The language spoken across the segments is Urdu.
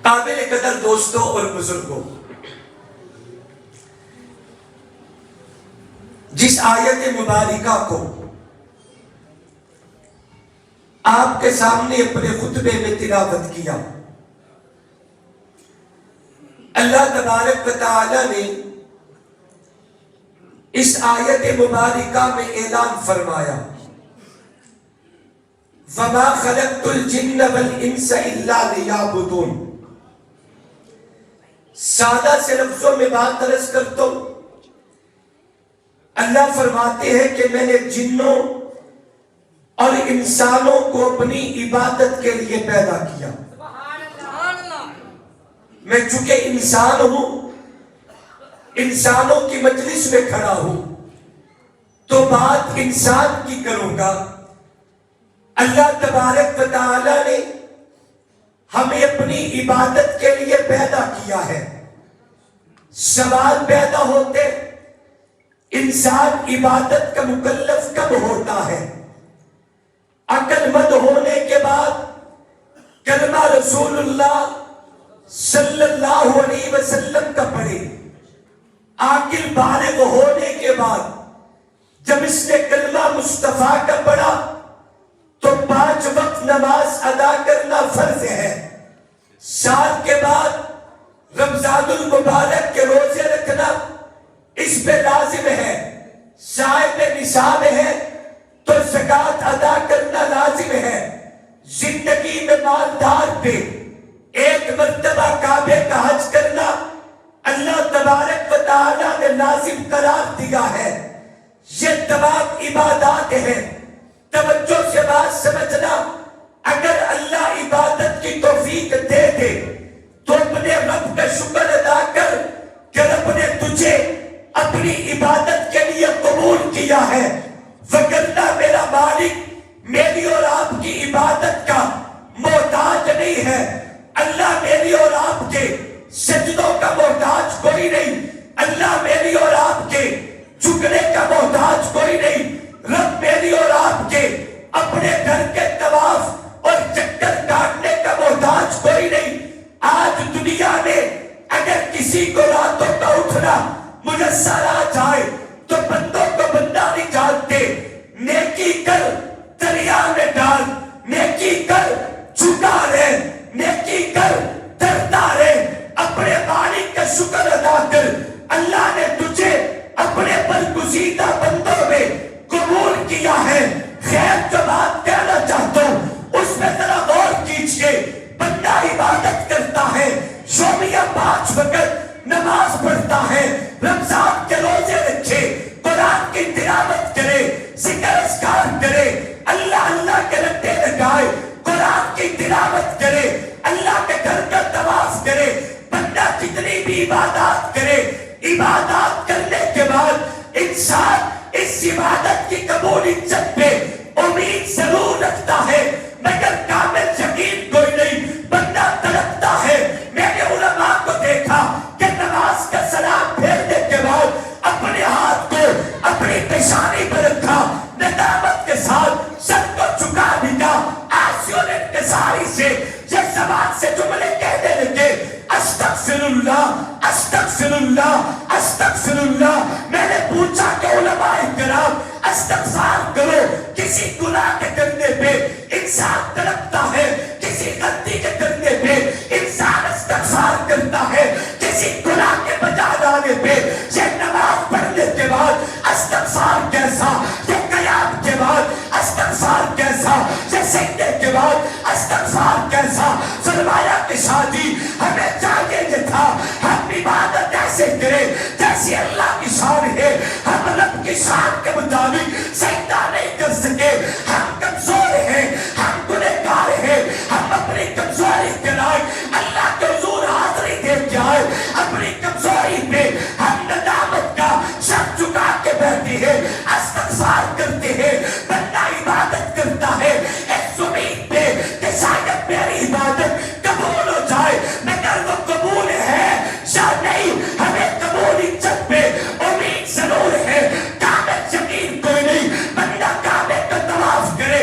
قابل قدر دوستوں اور بزرگوں، جس آیت مبارکہ کو آپ کے سامنے اپنے خطبے میں تلاوت کیا، اللہ تبارک و تعالی نے اس آیت مبارکہ میں اعلان فرمایا وَمَا خَلَقْتُ الْجِنَّ وَالْإِنسَ إِلَّا لِيَعْبُدُونَ۔ سادہ سے لفظوں میں بات عرض کرتا ہوں، اللہ فرماتے ہیں کہ میں نے جنوں اور انسانوں کو اپنی عبادت کے لیے پیدا کیا۔ میں چونکہ انسان ہوں، انسانوں کی مجلس میں کھڑا ہوں، تو بات انسان کی کروں گا۔ اللہ تبارک و تعالی نے ہمیں اپنی عبادت کے لیے پیدا کیا ہے۔ سوال پیدا ہوتے انسان عبادت کا مکلف کب ہوتا ہے؟ عقل مند ہونے کے بعد کلمہ رسول اللہ صلی اللہ علیہ وسلم کا پڑھے، عاقل بالغ ہونے کے بعد جب اس نے کلمہ مصطفیٰ کا پڑھا تو 5 وقت نماز ادا کرنا فرض ہے۔ سال کے بعد رمضان المبارک کے روزے رکھنا اس پہ لازم ہے۔ صاحب نصاب ہے تو زکوٰۃ ادا کرنا لازم ہے۔ زندگی میں مالدار پہ 1 مرتبہ کعبے کا حج کرنا اللہ تبارک و تعالی نے لازم قرار دیا ہے۔ یہ تمام عبادات ہیں۔ توجہ سے بات سمجھنا، اگر اللہ عبادت کی توفیق دے دے تو اپنے رب کا شکر ادا کر کہ رب نے تجھے اپنی عبادت کے لیے قبول کیا ہے، وگرنہ میرا مالک میری اور آپ کی عبادت کا محتاج نہیں ہے۔ اللہ میری اور آپ کے سجدوں کا محتاج کوئی نہیں، اللہ میری اور آپ کے جھکنے کا محتاج کوئی نہیں، رب میری اور آپ کے اپنے گھر کے طواف اور چکر کاٹنے کا محتاج کوئی نہیں۔ آج دنیا میں اگر کسی کو راتوں کا اٹھنا میسر آ جائے تو بندوں کو بندہ نہیں جانتے۔ نیکی کر دریا میں ڈال، نیکی کر جھکا رہے، نیکی کر ڈرتا رہے، اپنے مالک کا شکر ادا کر۔ اللہ نے تجھے اپنے برگزیدہ بندوں میں قبول کیا ہے۔ خیر جو بات کہنا چاہتا ہوں اس میں ذرا غور کیجئے۔ بندہ عبادت کرتا ہے، یومیہ 5 وقت نماز پڑھتا ہے، رمضان کے روزے رکھے، قرآن کی تلاوت کرے، ذکر اذکار کرے، اللہ اللہ کے رٹے لگائے، قرآن کی تلاوت کرے، اللہ کے گھر کا طواف کرے۔ بندہ جتنی بھی عبادات کرے، عبادات کرنے کے بعد انسان اس عبادت کی قبولیت پہ امید ضرور رکھتا ہے، مگر کامل یقین کوئی نہیں۔ بندہ تڑپتا ہے۔ میں نے علماء کو دیکھا کہ نماز کا سلام پھیرنے کے بعد اپنے ہاتھ کو اپنی پیشانی پر رکھا، ندامت کے ساتھ سر کو جھکا دیا، آنسوں نے انکساری سے یہ زبان سے جملے کہنے لگے، استغفر اللہ استغفر اللہ استغفر اللہ۔ میں نے پوچھا کہ علماء کرام استغفار کرو، کسی گناہ کے کرنے پہ انسان تڑپتا ہے، کسی غلطی کے کرنے پہ انسان استغفار کرتا ہے، کسی گناہ کے بجا لانے پہ یہ نماز پڑھنے کے بعد استغفار کیسا، یہ قیام کے بعد استغفار کیسا، یہ سجدے کے بعد استغفار کیسا۔ فرمایا کہ شادی ہمیں چاہیے یہ تھا ہم عبادت ایسے کریں جیسے اللہ کی شان ہے، ہم رب کی شان کے مطابق سجدہ نہیں کر سکے، ہم کمزور ہیں، ہم گنہگار ہیں، ہم اپنی کمزوری کے لائق اللہ کے حضور حاضری دے کے آئے، اپنی کمزوری پہ ہم ندامت کا سر جھکا کے بیٹھتے ہیں، استغفار کرتے ہیں۔ بندہ عبادت کرتا ہے اس امید پہ کہ شاید میری عبادت قبول ہو جائے، مگر وہ قبول ہے یا نہیں ہمیں قبولیت پہ امید ضرور ہے، کامل یقین کوئی نہیں۔ بندہ کعبے کا طواف کرے،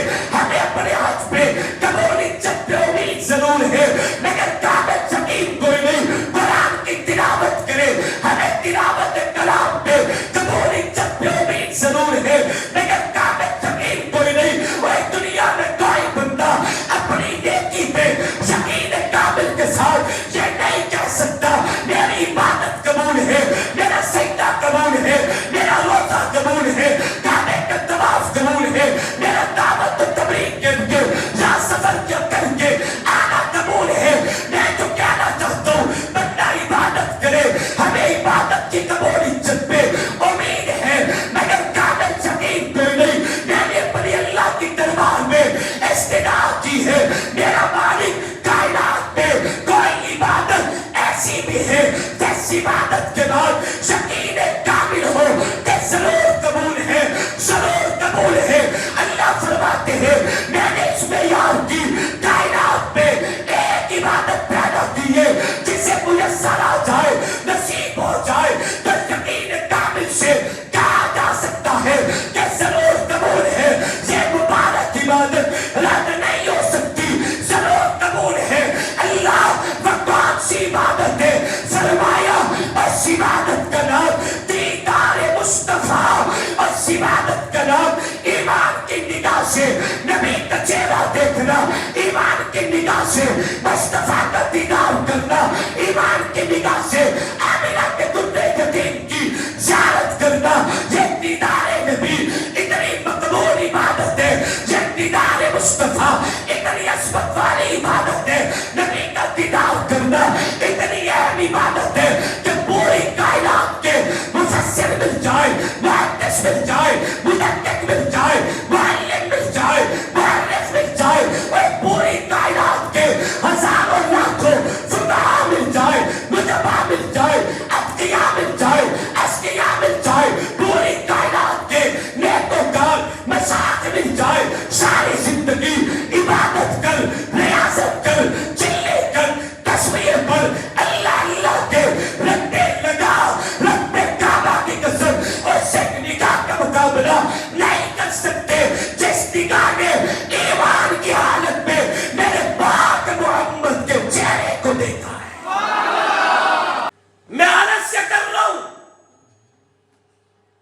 اس عبادت کے بعد یقین کامل ہو کہ ضرور قبول ہے، ضرور قبول ہے۔ اللہ فرماتے ہیں میں نے اس معیار کی کائنات میں ایک عبادت پیدا کی ہے جسے میسر آ جائے، نصیب ہو جائے تو یقین کامل سے کہا جا سکتا ہے کہ ضرور قبول ہے۔ یہ مبارک عبادت رد نہیں ہو سکتی، ضرور قبول ہے۔ اللہ وہ کون سی عبادت ہے؟ فرمایا اس عبادت کا نام دیدار مصطفیٰ، اس عبادت کا نام ایمان کی نگاہ سے نبی کا چہرہ دیکھنا، ایمان کی نگاہ سے مصطفیٰ کا دیدار کرنا، ایمان کی نگاہ سے آمنہ کے درے یتیم کی زیارت کرنا۔ یہ دیدار نبی اتنی مقبول عبادت ہے، یہ دیدار مصطفیٰ اتنی عظمت والی عبادت ہے، نبی کا دیدار کرنا اتنی اہم عبادت ہے کہ پوری کائنات کے مفسر مل جائے، محدث مل جائے، مدقق مل جائے، معلم مل جائے، مؤرخ مل جائے، اور پوری کائنات کے ہزاروں لاکھوں فقہا مل جائے، مجتبی مل جائے، اتقیاء مل جائے، اذکیاء مل جائے، پوری کائنات کے نیکوکار مشائخ مل جائے، ساری زندگی عبادت کر، ریاضت کر، چلے کر، تصویر پر اللہ اللہ کے رٹے لگا، رب کعبہ کی قسم اس ایک نگاہ کا مقابلہ نہیں کر سکتے جس نگاہ نے ایمان کی حالت میں میرے پاک محمد کے چہرے کو دیکھا ہے۔ میں عرض سے کر رہا ہوں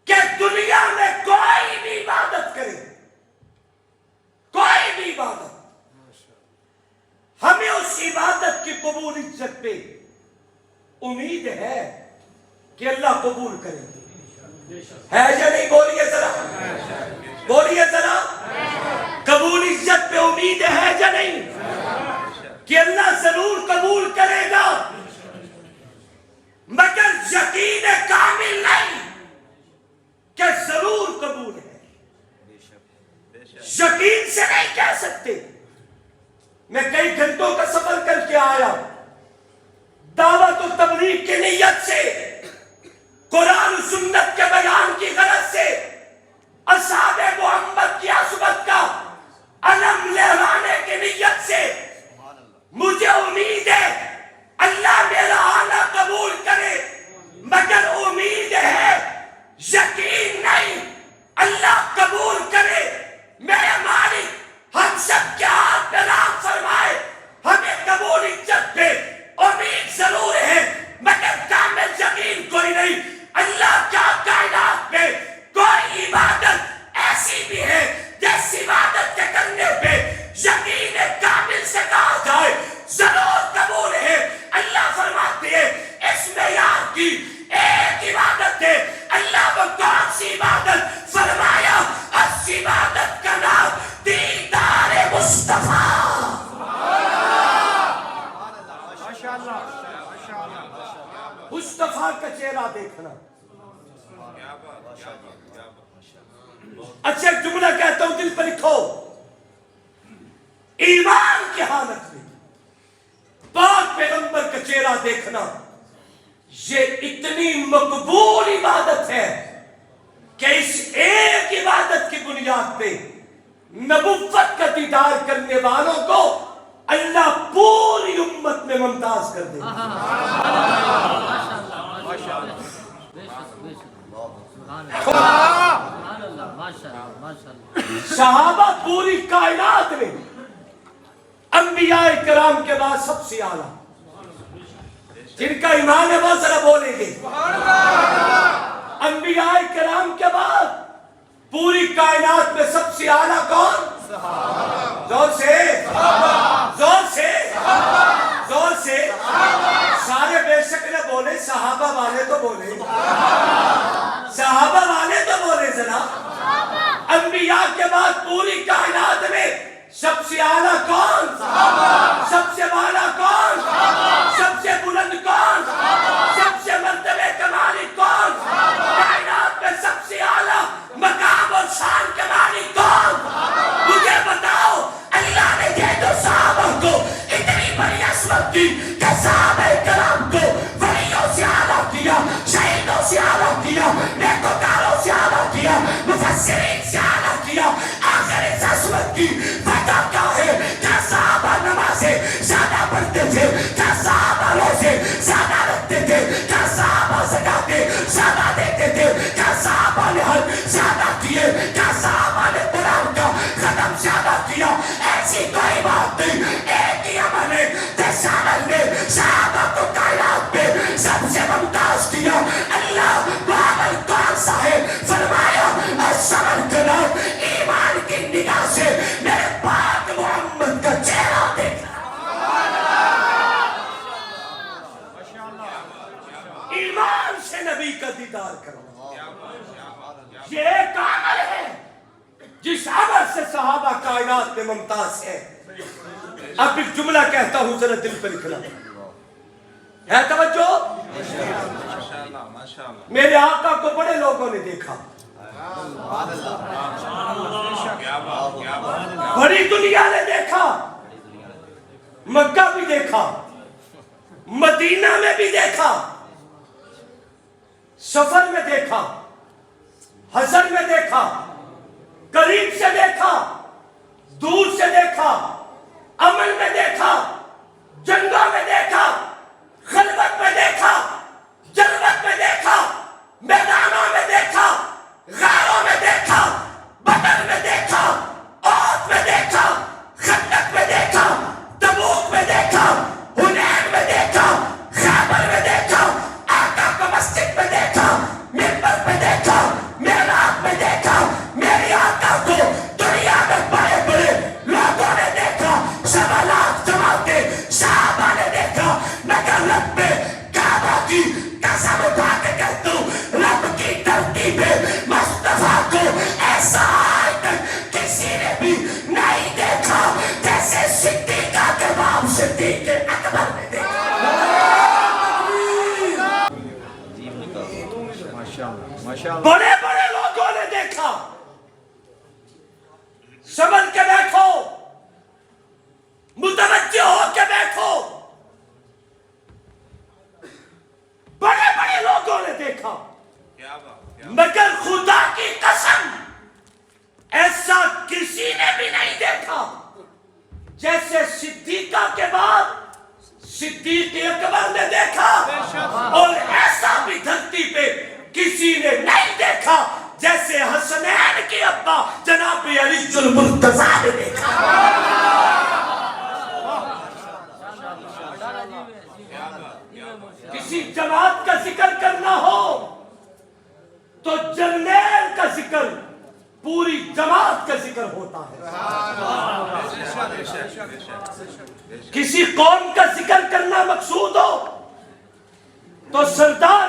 کہ دنیا میں کوئی بھی عبادت کرے، کوئی بھی عبادت، ہمیں اس عبادت کی قبولیت پہ امید ہے کہ اللہ قبول کرے گے، ہے یا نہیں؟ بولیے ذرا، بولیے ذرا، قبولیت پہ امید ہے یا نہیں کہ اللہ ضرور قبول کرے گا، مگر یقین کامل نہیں کہ ضرور قبول ہے۔ یقین سے نہیں کہہ سکتے۔ میں کئی گھنٹوں کا سفر کر کے آیا دعوت و تبلیغ کی نیت سے، قرآن و سنت کے بیان کی غرض سے، اصحاب محمد کی عظمت کا علم لہرانے کی نیت سے۔ مجھے امید ہے اللہ میرا آنا قبول کرے، مگر امید ہے، یقین نہیں۔ اللہ قبول کرے، میرے مالک ہم سب کے ہاتھ میں رام فرمائے، ہمیں قبولیت پہ امید ضرور ہے مگر کامل یقین کوئی نہیں۔ اللہ کیا کائنات میں کوئی عبادت ایسی بھی ہے جس عبادت کے کرنے پہ یقین کامل سے کہا جائے ضرور قبول ہے۔ اللہ فرماتے ہیں اس معیار کی ایک عبادت ہے۔ اللہ وہ کون سی عبادت؟ فرمایا اس عبادت کا نام دیدار مصطفیٰ۔ مصطفیٰ کا چہرہ دیکھنا۔ اچھا ایک جملہ کہتا ہوں، دل پر لکھو، ایمان کی حالت میں پاک پیغمبر کا چہرہ دیکھنا یہ اتنی مقبول عبادت ہے کہ اس ایک عبادت کی بنیاد پہ نبوت کا دیدار کرنے والوں کو اللہ پوری امت میں ممتاز کر دے۔ صحابہ پوری کائنات میں انبیاء کرام کے بعد سب سے اعلیٰ، جن کا ایمان ہے وہ ذرا بولیں گے۔ انبیاء کرام کے بعد پوری کائنات میں سب سے اعلیٰ کون؟ زور سے، زور سے، زور سے، سارے بے شک نہ بولے، صحابہ والے تو بولے، صحابہ والے تو بولے ذرا۔ انبیاء کے بعد پوری کائنات میں سب سے اعلیٰ کون؟ سب سے بالا کون؟ سب سے بلند کون؟ سب سے مرتبے کا مالک کون؟ کائنات میں سب سے اعلیٰ مقام اور شان کے مالک کون؟ مجھے بتاؤ، اللہ نے یہ تو صحابہ کو اتنی بڑی عظمت دی کہ صحابہ کرام کو ولیوں سے اعلیٰ مفسرین سے اعلیٰ کیا. آخر اس عظمت کی وجہ کیا ہے؟ کیا صحابہ نمازیں زیادہ پڑھتے تھے؟ کیا صحابہ روزے زیادہ رکھتے تھے؟ کیا صحابہ زکاتیں زیادہ دیتے تھے؟ کیا صحابہ نے حج زیادہ کیے؟ کیا صحابہ نے قرآن کا ختم زیادہ کیا؟ ایسی کوئی بات نہیں. ایک ہی عمل ہے جیسا عمل نے صحابہ کو کائنات پہ سب سے ممتاز کیا. اللہ وہ عمل کون سا ہے؟ فرمایا الصبر کرو ایمان کی نگاہ سے میرے پاک محمد کا چہرہ دیکھنا. ایمان سے نبی کا دیدار کرو. یہ ایک عمل ہے جس عمل سے صحابہ کائنات میں ممتاز ہے. اب ایک جملہ کہتا ہوں ذرا دل پہ لکھنا ہے. توجہ. میرے آقا کو بڑے لوگوں نے دیکھا, بڑی دنیا نے دیکھا, مکہ بھی دیکھا, مدینہ میں بھی دیکھا, سفر میں دیکھا, حضر میں دیکھا, قریب سے دیکھا, دور سے دیکھا, عمل میں دیکھا, جنگوں میں دیکھا, خلوت میں دیکھا, جلوت میں دیکھا, میدانوں میں دیکھا, غاروں میں دیکھا, بدر میں دیکھا, احد میں دیکھا, خندق میں دیکھا, تبوک میں دیکھا, حنین میں دیکھا, خیبر میں دیکھا, آقا کو مسجد میں دیکھا, منبر میں دیکھا, معراج میں دیکھا, میرے آقا کو دنیا میں بڑے بڑے لوگوں نے دیکھا, 7 لاکھ جماعتیں صحابہ نے دیکھا. مگر رب پہ کعبہ کی قسم اٹھا کے کہتا ہوں, رب کی دھرتی پہ مصطفیٰ کو ایسا آج تک کسی نے بھی نہیں دیکھا جیسے صدیقہ کے باپ صدیق اکبر نے دیکھا. بڑے بڑے لوگوں نے دیکھا. سمجھ کے بیٹھو, متوجہ ہو کے بیٹھو. بڑے بڑے لوگوں نے دیکھا, مگر خدا کی قسم ایسا کسی نے بھی نہیں دیکھا جیسے صدیقہ کے بعد صدیق اکبر نے دیکھا. اور ایسا بھی دھرتی پہ کسی نے نہیں دیکھا جیسے حسنین کے ابا جناب علی المرتضیٰ نے دیکھا. کسی جماعت کا ذکر کرنا ہو تو جرنیل کا ذکر پوری جماعت کا ذکر ہوتا ہے. کسی قوم کا ذکر کرنا مقصود ہو تو سردار